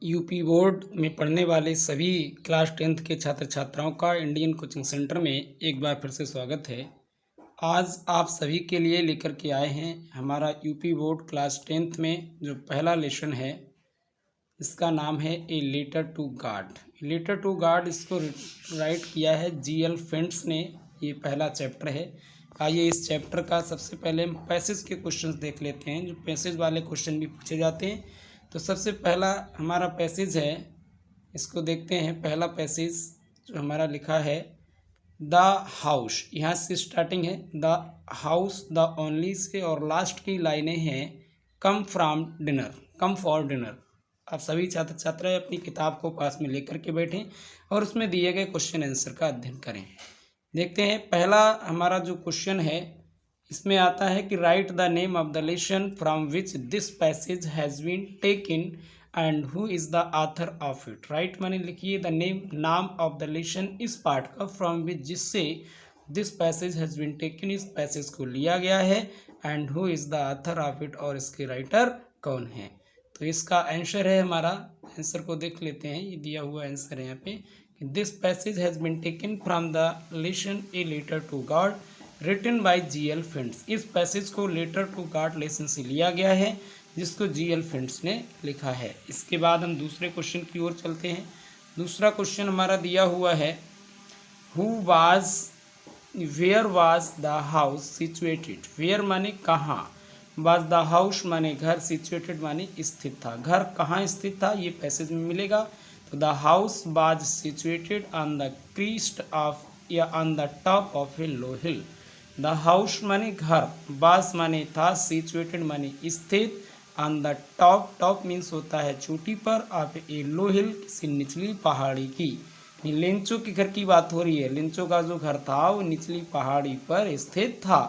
UP board में पढ़ने वाले सभी क्लास 10th के छात्र छात्राओं का इंडियन कोचिंग सेंटर में एक बार फिर से स्वागत है। आज आप सभी के लिए लेकर के आए हैं हमारा यूपी बोर्ड क्लास 10th में जो पहला लेसन है, इसका नाम है a letter to God. Letter to God इसको राइट किया है GL फ्रेंड्स ने। ये पहला चैप्टर है। आइए इस चैप्टर का सबसे पहले हम पैसेज के क्वेश्चंस देख लेते हैं, जो पैसेज वाले क्वेश्चन भी पूछे जाते हैं। तो सबसे पहला हमारा पैसेज है, इसको देखते हैं। पहला पैसेज जो हमारा लिखा है, द हाउस, यहाँ से स्टार्टिंग है the house, the only say और लास्ट की लाइनें हैं come from dinner, come for dinner. आप सभी छात्र छात्राएं अपनी किताब को पास में लेकर के बैठें और उसमें दिए गए क्वेश्चन आंसर का अध्ययन करें। देखते हैं पहला हमारा जो क्वेश्चन है, इसमें आता है कि write the name of the lesson from which this passage has been taken and who is the author of it. Write माने लिखिए द नेम, नाम ऑफ द लेसन इस पार्ट का, फ्रॉम विच जिससे this passage has been taken इस passage को लिया गया है, and who is the author of it और इसके राइटर कौन है। तो इसका आंसर है, हमारा आंसर को देख लेते हैं। ये दिया हुआ आंसर है यहाँ पे, this passage has been taken from the lesson a letter to God written by GL friends. इस पैसेज को लेटर टू गॉड लेसन से लिया गया है, जिसको GL फ्रेंड्स ने लिखा है। इसके बाद हम दूसरे क्वेश्चन की ओर चलते हैं। दूसरा क्वेश्चन हमारा दिया हुआ है, where was the house situated. Where माने कहाँ, वाज द हाउस माने घर, सिचुएटेड माने स्थित था। घर कहाँ स्थित था ये पैसेज में मिलेगा। तो the house was situated on the crest of या on the top of a low hill. The house माने घर, वाज माने था, सिचुएटेड माने स्थित, on the top, top means होता है चोटी पर, ऑफ ए लो हिल किसी निचली पहाड़ी की। लेंचो के घर की बात हो रही है। लेंचो का जो घर था वो निचली पहाड़ी पर स्थित था।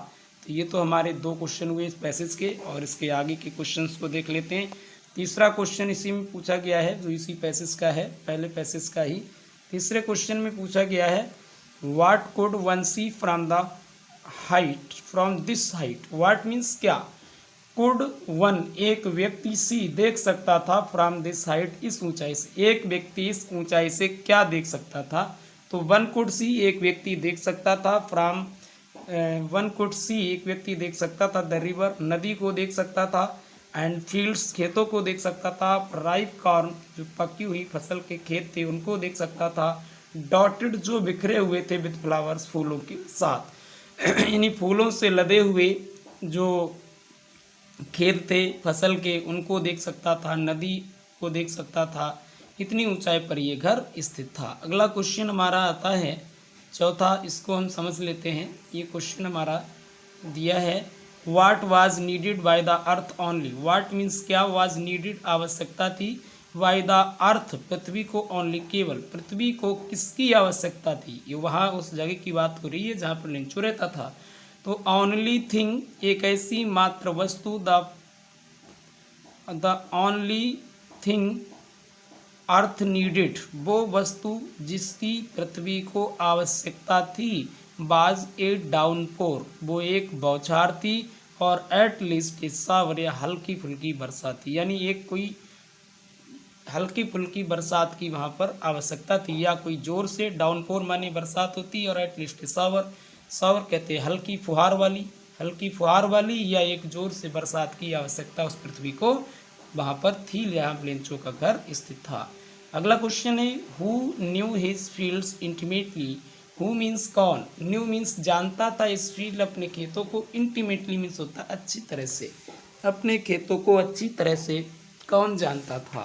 तो ये तो हमारे दो क्वेश्चन हुए इस पैसेज के, और इसके आगे के क्वेश्चंस को देख लेते हैं। तीसरा क्वेश्चन इसी में पूछा गया है, जो इसी पैसेज का है, पहले पैसेज का ही। तीसरे क्वेश्चन में पूछा गया है, what could one see from the height, from this height. What means क्या, कुड वन एक व्यक्ति सी देख सकता था, फ्रॉम दिस हाइट इस ऊंचाई से। एक व्यक्ति इस ऊंचाई से क्या देख सकता था। तो वन कुड सी एक व्यक्ति देख सकता था, फ्रॉम वन कुड सी एक व्यक्ति देख सकता था, द रिवर नदी को देख सकता था, एंड फील्ड्स खेतों को देख सकता था, राइप कॉर्न जो पकी हुई फसल के खेत थे उनको देख सकता था, डॉटेड जो बिखरे हुए थे विद फ्लावर्स फूलों के साथ, यानी फूलों से लदे हुए जो खेत थे फसल के उनको देख सकता था, नदी को देख सकता था। इतनी ऊंचाई पर ये घर स्थित था। अगला क्वेश्चन हमारा आता है चौथा, इसको हम समझ लेते हैं। ये क्वेश्चन हमारा दिया है, what was needed by the earth only. What means क्या, वाज नीडेड आवश्यकता थी, बाय द अर्थ पृथ्वी को, ओनली केवल, पृथ्वी को किसकी आवश्यकता थी। ये वहाँ उस जगह की बात हो रही है जहाँ पर लेंचो रहता था। तो ओनली थिंग एक ऐसी मात्र वस्तु, the only thing earth needed वो वस्तु जिसकी पृथ्वी को आवश्यकता थी, बाज ए डाउनपोर वो एक बौछार थी, और एट लीस्ट ए शावर या हल्की फुल्की बरसात थी। यानी एक कोई हल्की फुल्की बरसात की वहाँ पर आवश्यकता थी, या कोई जोर से, डाउनपोर माने बरसात होती, और एट लीस्ट शावर, शावर कहते हैं हल्की फुहार वाली, हल्की फुहार वाली या एक जोर से बरसात की आवश्यकता उस पृथ्वी को वहाँ पर थी, जहाँ लेंचो का घर स्थित था। अगला क्वेश्चन है, who knew his fields intimately. Who means कौन, न्यू मीन्स जानता था इस फील्ड अपने खेतों को, इंटीमेटली मीन्स होता अच्छी तरह से, अपने खेतों को अच्छी तरह से कौन जानता था।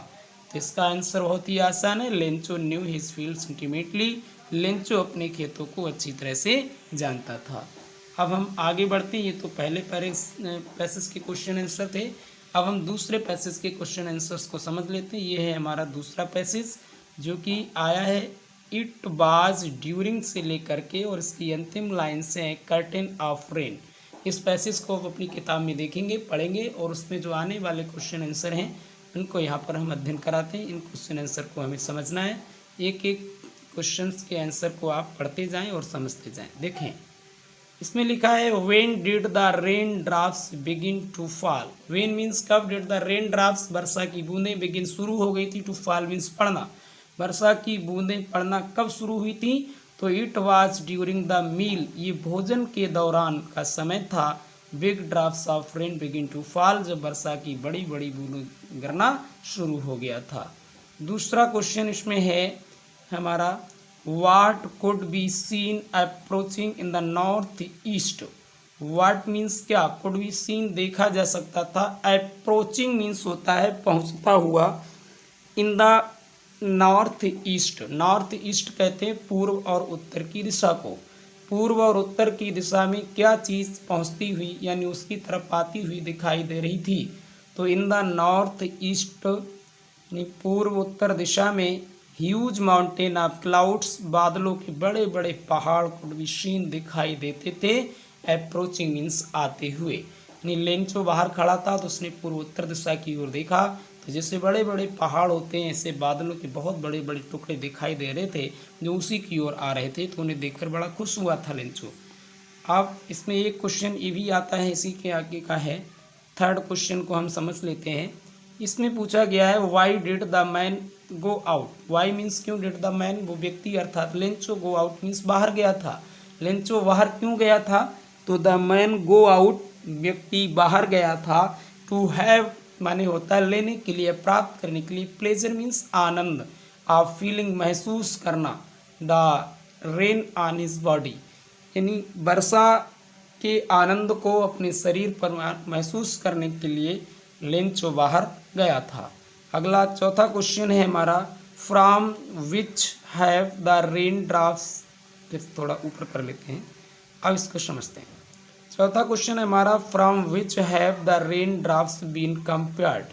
तो इसका आंसर बहुत ही आसान है, Lencho new his fields intimately. Lencho अपने खेतों को अच्छी तरह से जानता था। अब हम आगे बढ़ते हैं। ये तो पहले पैसेज के क्वेश्चन आंसर थे। अब हम दूसरे पैसेज के क्वेश्चन आंसर्स को समझ लेते हैं। ये है हमारा दूसरा पैसेज, जो कि आया है इट वाज ड्यूरिंग से लेकर के, और इसकी अंतिम लाइन से है कर्टेन ऑफ रेन। इस पैसेज को आप अपनी किताब में देखेंगे, पढ़ेंगे, और उसमें जो आने वाले क्वेश्चन आंसर हैं उनको यहाँ पर हम अध्ययन कराते हैं। इन क्वेश्चन आंसर को हमें समझना है। एक एक क्वेश्चन के आंसर को आप पढ़ते जाएँ और समझते जाएँ। देखें, इसमें लिखा है when did the rain drops begin to fall. When means कब, डिड द रेन ड्रॉप्स वर्षा की बूंदें, बिगिन शुरू हो गई थी, टू फॉल मीन्स पड़ना, वर्षा की बूंदें पड़ना कब शुरू हुई थी, तो it was during the meal, ये भोजन के दौरान का समय था। Big drops of rain begin to fall, जब वर्षा की बड़ी बड़ी बूंदें गिरना शुरू हो गया था। दूसरा क्वेश्चन इसमें है हमारा, What could be seen approaching in the north east? What means क्या, could be seen देखा जा सकता था, approaching means होता है पहुंचता हुआ, in the north east, north east कहते हैं पूर्व और उत्तर की दिशा को। पूर्व और उत्तर की दिशा में क्या चीज़ पहुंचती हुई यानी उसकी तरफ आती हुई दिखाई दे रही थी, तो इन द नॉर्थ ईस्ट पूर्व उत्तर दिशा में ह्यूज माउंटेन ऑफ क्लाउड्स, बादलों के बड़े बड़े पहाड़ कुड बी सीन दिखाई देते थे। अप्रोचिंग मीन्स आते हुए, यानी लेंचो बाहर खड़ा था तो उसने पूर्व उत्तर दिशा की ओर देखा, तो जैसे बड़े बड़े पहाड़ होते हैं ऐसे बादलों के बहुत बड़े बड़े टुकड़े दिखाई दे रहे थे जो उसी की ओर आ रहे थे, तो उन्हें देखकर बड़ा खुश हुआ था लेंचो। अब इसमें एक क्वेश्चन ये भी आता है, इसी के आगे का है, थर्ड क्वेश्चन को हम समझ लेते हैं। इसमें पूछा गया है why did the man go out. Why means क्यों, डिड द मैन वो व्यक्ति अर्थात लेंचो, गो आउट मीन्स बाहर गया था। लेंचो बाहर क्यों गया था, तो द मैन गो आउट व्यक्ति बाहर गया था, टू हैव माने होता है लेने के लिए, प्राप्त करने के लिए, pleasure means Anand, of feeling महसूस करना, the rain on his body यानी वर्षा के आनंद को अपने शरीर पर महसूस करने के लिए लेंचो बाहर गया था। अगला चौथा क्वेश्चन है हमारा, from which have the rain drops, थोड़ा ऊपर कर लेते हैं, अब इसको समझते हैं। चौथा क्वेश्चन है हमारा, from which have the rain drops been compared.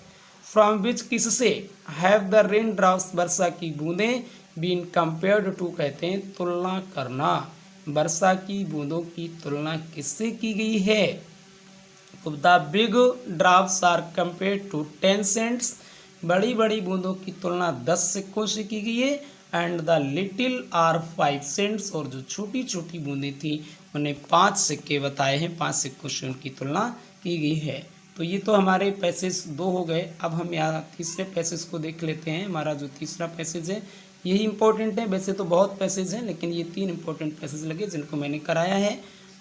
From which किससे, हैव द रेन ड्रॉप्स वर्षा की बूंदें, बीन कंपेयर्ड टू कहते हैं तुलना करना, वर्षा की बूंदों की तुलना किससे की गई है, तो the big drops are compared to 10 cents, बड़ी बड़ी बूंदों की तुलना 10 सिक्कों से की गई है, and the little are 5 cents, और जो छोटी छोटी बूंदें थी उन्हें 5 सिक्के बताए हैं, 5 सिक्कों से उनकी तुलना की गई है। तो ये तो हमारे पैसेज 2 हो गए। अब हम यहाँ तीसरे पैसेज को देख लेते हैं। हमारा जो तीसरा पैसेज है यही इंपॉर्टेंट है, वैसे तो बहुत पैसेज हैं लेकिन ये 3 इंपॉर्टेंट पैसेज लगे जिनको मैंने कराया है।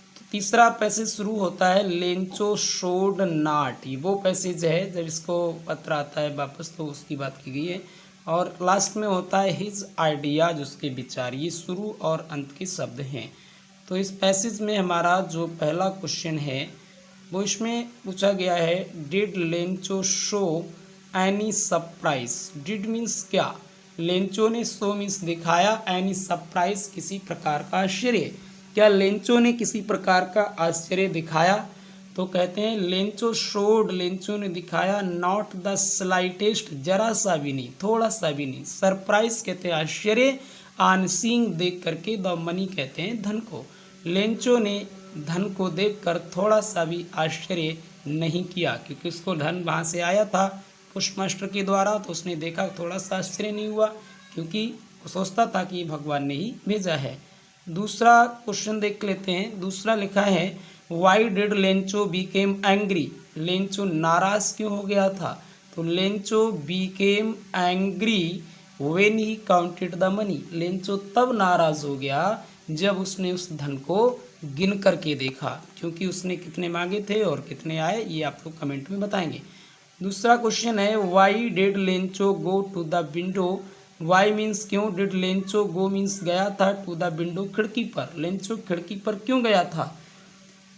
तो तीसरा पैसेज शुरू होता है, लेंचो शोड नाट, ये वो पैसेज है जब इसको पत्र आता है वापस तो उसकी बात की गई है, और लास्ट में होता है हिज आइडिया, जिसके विचार, ये शुरू और अंत के शब्द हैं। तो इस पैसेज में हमारा जो पहला क्वेश्चन है वो इसमें पूछा गया है, did Lencho show any surprise. Did means क्या, लेंचो ने शो मीन्स दिखाया, एनी सरप्राइज किसी प्रकार का आश्चर्य, क्या लेंचो ने किसी प्रकार का आश्चर्य दिखाया, तो कहते हैं लेंचो शोड, लेंचो ने दिखाया, नॉट द स्लाइटेस्ट, जरा सा भी नहीं, थोड़ा सा भी नहीं, सरप्राइज कहते हैं आश्चर्य, ऑन सीइंग देख करके, द मनी कहते हैं धन को, लेंचो ने धन को देखकर थोड़ा सा भी आश्चर्य नहीं किया, क्योंकि उसको धन वहाँ से आया था पोस्टमास्टर के द्वारा, तो उसने देखा थोड़ा सा आश्चर्य नहीं हुआ, क्योंकि वो सोचता था कि भगवान ने ही भेजा है। दूसरा क्वेश्चन देख लेते हैं। दूसरा लिखा है, why did Lencho Beckham angry, Lencho नाराज क्यों हो गया था, तो Lencho Beckham angry when he counted the money, Lencho तब नाराज हो गया जब उसने उस धन को गिन करके देखा, क्योंकि उसने कितने मांगे थे और कितने आए ये आप लोग कमेंट में बताएंगे। दूसरा क्वेश्चन है, why did Lencho go to the window, why means क्यों, डिड लेंचो गो मीन्स गया था, टू द विंडो खिड़की पर, लेंचो खिड़की पर क्यों गया था,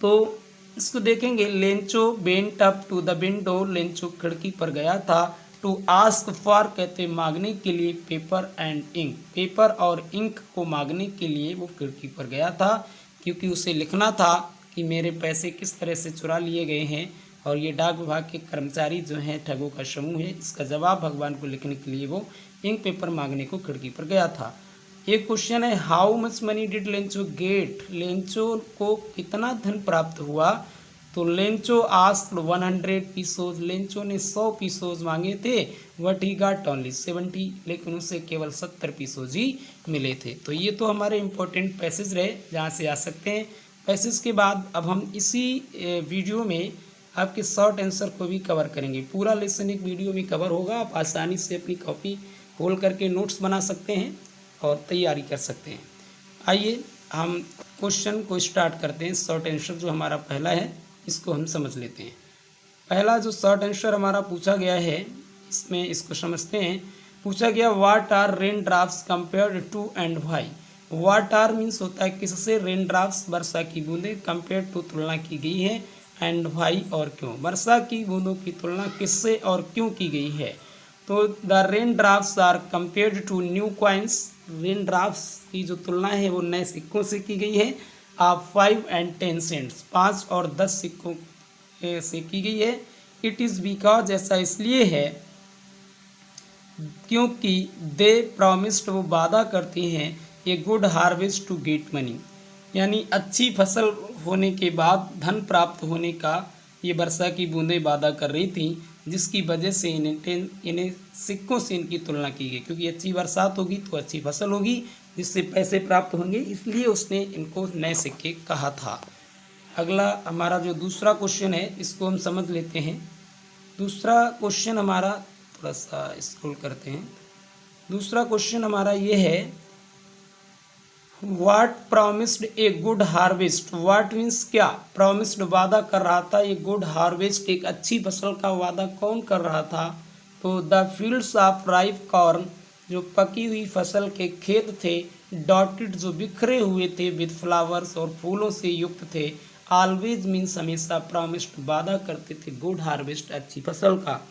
तो इसको देखेंगे, Lencho bent up to the window, Lencho खिड़की पर गया था, टू आस्क फॉर कहते मांगने के लिए, पेपर एंड इंक, पेपर और इंक को मांगने के लिए वो खिड़की पर गया था, क्योंकि उसे लिखना था कि मेरे पैसे किस तरह से चुरा लिए गए हैं, और ये डाक विभाग के कर्मचारी जो हैं ठगों का समूह है, इसका जवाब भगवान को लिखने के लिए वो इंक पेपर मांगने को खिड़की पर गया था। एक क्वेश्चन है, how much money did Lencho get, Lencho को कितना धन प्राप्त हुआ, तो लेंचो आस्क्ड 100 पीसोज, लेंचो ने 100 पीसोज मांगे थे, वट ही गॉट ओनली 70, लेकिन उसे केवल 70 पीसोज ही मिले थे। तो ये तो हमारे इंपॉर्टेंट पैसेज रहे जहाँ से आ सकते हैं। पैसेज के बाद अब हम इसी वीडियो में आपके शॉर्ट आंसर को भी कवर करेंगे। पूरा लेसन एक वीडियो में कवर होगा। आप आसानी से अपनी कॉपी खोल करके नोट्स बना सकते हैं और तैयारी कर सकते हैं। आइए हम क्वेश्चन को स्टार्ट करते हैं। शॉर्ट आंसर जो हमारा पहला है इसको हम समझ लेते हैं। पहला जो शॉर्ट आंसर हमारा पूछा गया है इसमें इसको समझते हैं। पूछा गया what are rain drops compared to and why. What are means होता है किससे, रेन ड्रॉप्स वर्षा की बूंदें, कंपेयर टू तुलना की गई है, एंड व्हाई और क्यों। वर्षा की बूंदों की तुलना किससे और क्यों की गई है। तो the rain drops are compared to new coins. Rain drops की जो तुलना है वो नए सिक्कों से की गई है। आप 5 and 10 सेंट्स 5 और 10 सिक्कों से की गई है। इट इज़ बिकॉज ऐसा इसलिए है क्योंकि दे प्रॉमिस्ड वो वादा करती हैं a good harvest to get money, यानी अच्छी फसल होने के बाद धन प्राप्त होने का ये वर्षा की बूंदें वादा कर रही थी, जिसकी वजह से इन्हें सिक्कों से इनकी तुलना की गई। क्योंकि अच्छी बरसात होगी तो अच्छी फसल होगी जिससे पैसे प्राप्त होंगे, इसलिए उसने इनको नए सिक्के कहा था। अगला हमारा जो दूसरा क्वेश्चन है इसको हम समझ लेते हैं। दूसरा क्वेश्चन हमारा थोड़ा सा स्क्रॉल करते हैं। दूसरा क्वेश्चन हमारा ये है what promised a good harvest. What means क्या, प्रॉमिस्ड वादा कर रहा था, ये गुड हार्वेस्ट एक अच्छी फसल का वादा कौन कर रहा था। तो the fields of ripe corn, जो पकी हुई फसल के खेत थे, डॉटेड जो बिखरे हुए थे, विद फ्लावर्स और फूलों से युक्त थे, ऑलवेज मीन्स हमेशा, प्रॉमिस्ड वादा करते थे गुड हार्वेस्ट अच्छी फसल का।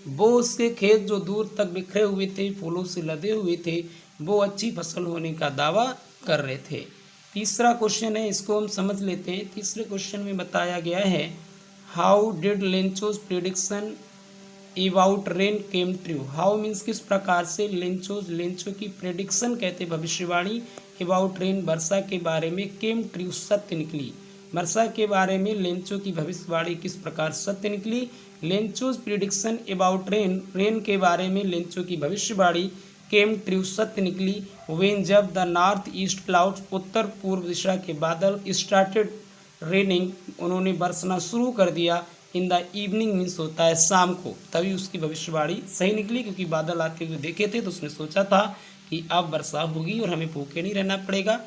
वो उसके खेत जो दूर तक बिखरे हुए थे, फूलों से लदे हुए थे, वो अच्छी फसल होने का दावा कर रहे थे। तीसरा क्वेश्चन है इसको हम समझ लेते हैं। तीसरे क्वेश्चन में बताया गया है how did Lencho's prediction about rain came true. How means किस प्रकार से लेंचो की प्रेडिक्शन कहते भविष्यवाणी अबाउट रेन वर्षा के बारे में केम ट्रू सत्य निकली। वर्षा के बारे में लेंचो की भविष्यवाणी किस प्रकार सत्य निकली। लेंचोज प्रेडिक्शन अबाउट रेन के बारे में लेंचो की भविष्यवाणी केम ट्रू सत्य निकली वेन जब द नॉर्थ ईस्ट क्लाउड्स उत्तर पूर्व दिशा के बादल स्टार्टेड रेनिंग उन्होंने बरसना शुरू कर दिया इन द इवनिंग मीन्स होता है शाम को, तभी उसकी भविष्यवाणी सही निकली। क्योंकि बादल आते हुए देखे थे तो उसने सोचा था कि अब वर्षा होगी और हमें भूखे नहीं रहना पड़ेगा,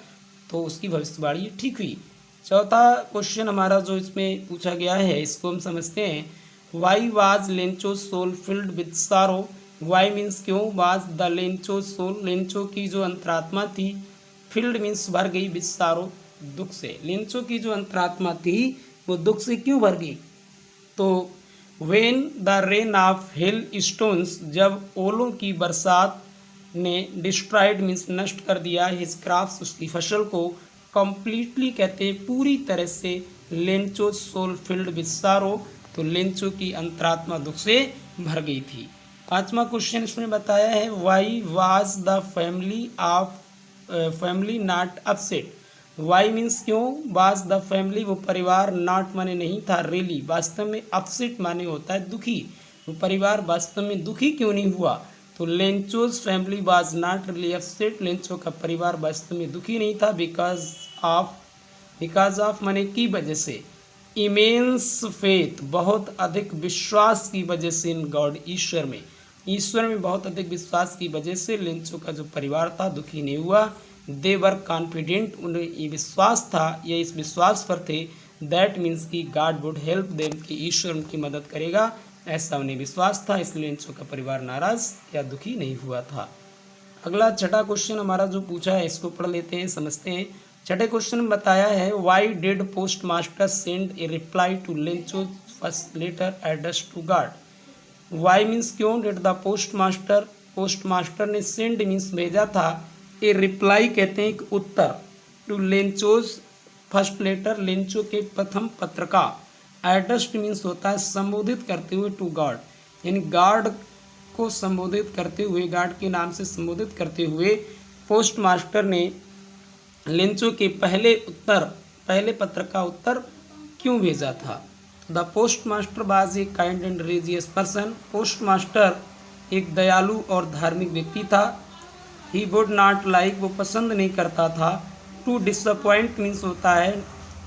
तो उसकी भविष्यवाणी ठीक हुई। चौथा क्वेश्चन हमारा जो इसमें पूछा गया है इसको हम समझते हैं। Why was Lencho soul filled with sorrow. Why means क्यों, was the Lencho soul, Lencho की जो अंतरात्मा थी, फिल्ड मीन्स भर गई, विद सारो दुख से। लेंचो की जो अंतरात्मा थी वो दुख से क्यों भर गई। तो when the rain of hail stones, जब ओलों की बरसात ने डिस्ट्रॉयड मीन्स नष्ट कर दिया, हिज क्रॉप्स उसकी फसल को, कंप्लीटली कहते हैं पूरी तरह से, लेंचो सोल फिल्ड विद सारो, तो लेंचो की अंतरात्मा दुख से भर गई थी। पांचवा क्वेश्चन इसमें बताया है why was the family not upset. Why means क्यों, वाज द फैमिली वो परिवार, नॉट माने नहीं था, रियली वास्तव में, अपसेट माने होता है दुखी, वो परिवार वास्तव में दुखी क्यों नहीं हुआ। तो Lencho's family was not really upset, Lencho का परिवार वास्तव में दुखी नहीं था, बिकॉज ऑफ माने की वजह से, इमेंस फेथ बहुत अधिक विश्वास की वजह से, इन गॉड ईश्वर में बहुत अधिक विश्वास की वजह से लेंचो का जो परिवार था दुखी नहीं हुआ। दे वर कॉन्फिडेंट, उन्हें ये विश्वास था, ये इस विश्वास पर थे, दैट मीन्स कि गॉड वुड हेल्प देम, कि ईश्वर उनकी मदद करेगा, ऐसा उन्हें विश्वास था, इसलिए लेंचो का परिवार नाराज या दुखी नहीं हुआ था। अगला छठा क्वेश्चन हमारा जो पूछा है इसको पढ़ लेते हैं, समझते हैं। छठे क्वेश्चन में बताया है why did post master send a reply to Lencho first letter address to God. Why means क्यों, डिड द पोस्ट मास्टर ने सेंड मीन्स भेजा था, ए रिप्लाई कहते हैं एक उत्तर, to Lencho's first letter Lencho के प्रथम पत्र का, एड्रेस्ड मीन्स होता है संबोधित करते हुए, टू गॉड यानी गॉड को संबोधित करते हुए, गॉड के नाम से संबोधित करते हुए पोस्ट मास्टर ने लेंचो के पहले पत्र का उत्तर क्यों भेजा था। The post master was a kind and religious person. Post master एक दयालु और धार्मिक व्यक्ति था। ही वुड नॉट लाइक वो पसंद नहीं करता था। टू डिसअपॉइंट मीन्स होता है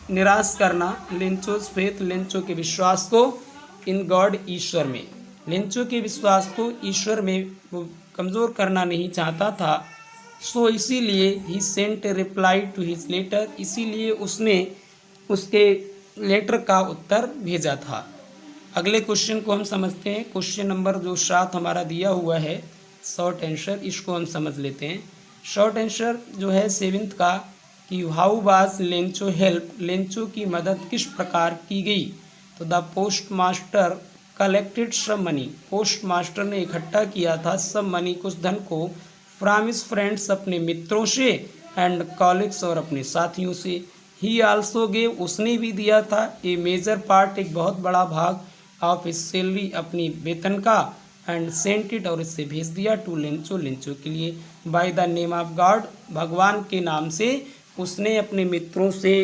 निराश करना, लेंचोज फेथ, लेंचो के विश्वास को, इन गॉड ईश्वर में, लेंचो के विश्वास को ईश्वर में वो कमज़ोर करना नहीं चाहता था। सो इसीलिए he sent a reply to his letter, इसीलिए उसने उसके लेटर का उत्तर भेजा था। अगले क्वेश्चन को हम समझते हैं। क्वेश्चन नंबर जो 7 हमारा दिया हुआ है शॉर्ट आंसर, इसको हम समझ लेते हैं। शॉर्ट आंसर जो है 7th का कि how was Lencho help, Lencho की मदद किस प्रकार की गई। तो the post master collected some money, post master ने इकट्ठा किया था सब मनी, कुछ धन को, फ्रॉम हिज फ्रेंड्स, अपने मित्रों से, एंड कॉलिग्स, और अपने साथियों से। ही आल्सो गेव, उसने भी दिया था, ए मेजर पार्ट, एक बहुत बड़ा भाग, ऑफ हिज सैलरी, अपनी वेतन का, एंड सेंट इट, और इससे भेज दिया, टू लेंचो, लेंचो के लिए, by the name of God, भगवान के नाम से उसने अपने मित्रों से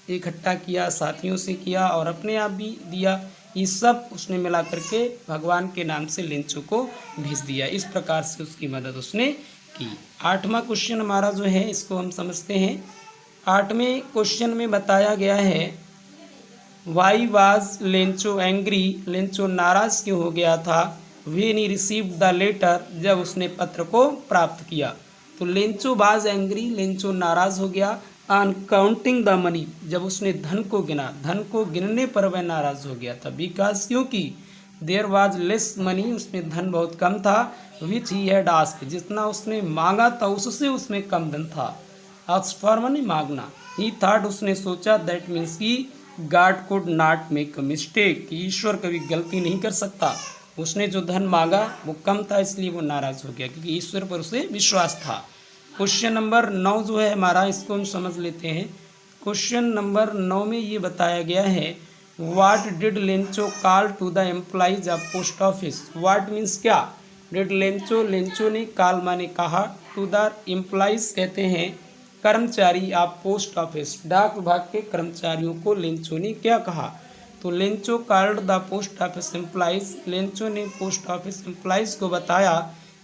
इकट्ठा किया, साथियों से किया और अपने आप भी दिया। ये सब उसने मिला करके भगवान के नाम से लेंचो को भेज दिया। इस प्रकार से उसकी मदद उसने की। 8वां क्वेश्चन हमारा जो है इसको हम समझते हैं। 8वें क्वेश्चन में बताया गया है why was Lencho angry, Lencho नाराज क्यों हो गया था, when he received the letter, जब उसने पत्र को प्राप्त किया। तो लेंचो वाज एंग्री, लेंचो नाराज हो गया, ऑन काउंटिंग द मनी, जब उसने धन को गिना, धन को गिनने पर वह नाराज हो गया था। बिकॉज, क्योंकि, देयर वाज लेस मनी, उसमें धन बहुत कम था, विच ही हैड आस्क्ड, जितना उसने मांगा था उससे उसमें कम धन था। आस्क फॉर मनी, मांगना। ही थॉट, उसने सोचा, दैट मीन्स कि God could not make a mistake, कि ईश्वर कभी गलती नहीं कर सकता। उसने जो धन मांगा वो कम था, इसलिए वो नाराज हो गया, क्योंकि ईश्वर पर उसे विश्वास था। क्वेश्चन नंबर 9 जो है हमारा, इसको हम समझ लेते हैं। क्वेश्चन नंबर 9 में ये बताया गया है what did Lencho call to the employees of post office. What means क्या, डिड लेंचो, लेंचो ने, कॉल माने कहा, टू द एम्प्लॉइज कहते हैं कर्मचारी, आप पोस्ट ऑफिस, डाक विभाग के कर्मचारियों को लेंचो ने क्या कहा। तो Lencho called the post office employees, Lencho ने पोस्ट ऑफिस एम्प्लॉइज को बताया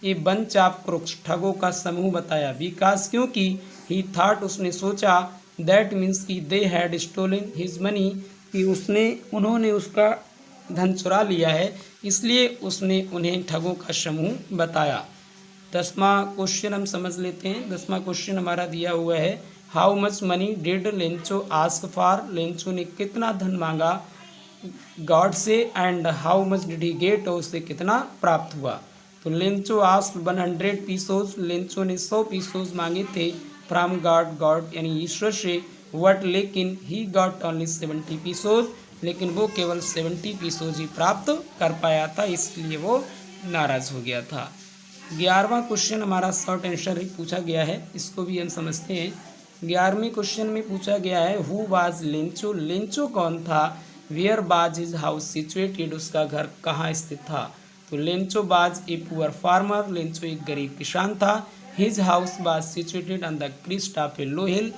ये बंच ऑफ क्रुक्स, ठगों का समूह बताया। बिकॉज, क्योंकि, ही थॉट, उसने सोचा, दैट मीन्स कि they had stolen his money, कि उन्होंने उसका धन चुरा लिया है, इसलिए उसने उन्हें ठगों का समूह बताया। 10वां क्वेश्चन हम समझ लेते हैं। 10वां क्वेश्चन हमारा दिया हुआ है how much money did Lencho ask for, Lencho ने कितना धन मांगा गॉड से, and how much did he get, और उससे कितना प्राप्त हुआ। तो लेंचो आस्क 100 पीसोज, लेंचो ने 100 पीसोज मांगे थे, फ्रॉम गॉड, गॉड यानी ईश्वर से, वट, लेकिन, ही गॉट ओनली 70 पीसोज, लेकिन वो केवल 70 पीसोज ही प्राप्त कर पाया था, इसलिए वो नाराज हो गया था। 11वां क्वेश्चन हमारा शॉर्ट आंसर ही पूछा गया है, इसको भी हम समझते हैं। 11वें क्वेश्चन में पूछा गया है हु वाज लेंचो, लेंचो कौन था, वेयर बाज हिज हाउस सिचुएटेड, उसका घर कहाँ स्थित था। तो लेंचो बाज ए पुअर फार्मर, लेंचो एक गरीब किसान था। His house was situated on the crest of a low hill,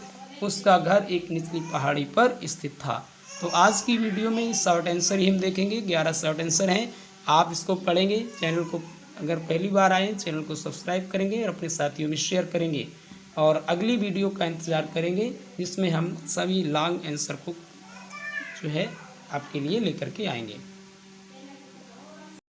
उसका घर एक निचली पहाड़ी पर स्थित था। तो आज की वीडियो में शॉर्ट आंसर ही हम देखेंगे। 11 शॉर्ट आंसर हैं, आप इसको पढ़ेंगे। चैनल को अगर पहली बार आए, चैनल को सब्सक्राइब करेंगे और अपने साथियों में शेयर करेंगे, और अगली वीडियो का इंतज़ार करेंगे जिसमें हम सभी लॉन्ग आंसर को जो है आपके लिए लेकर के आएंगे।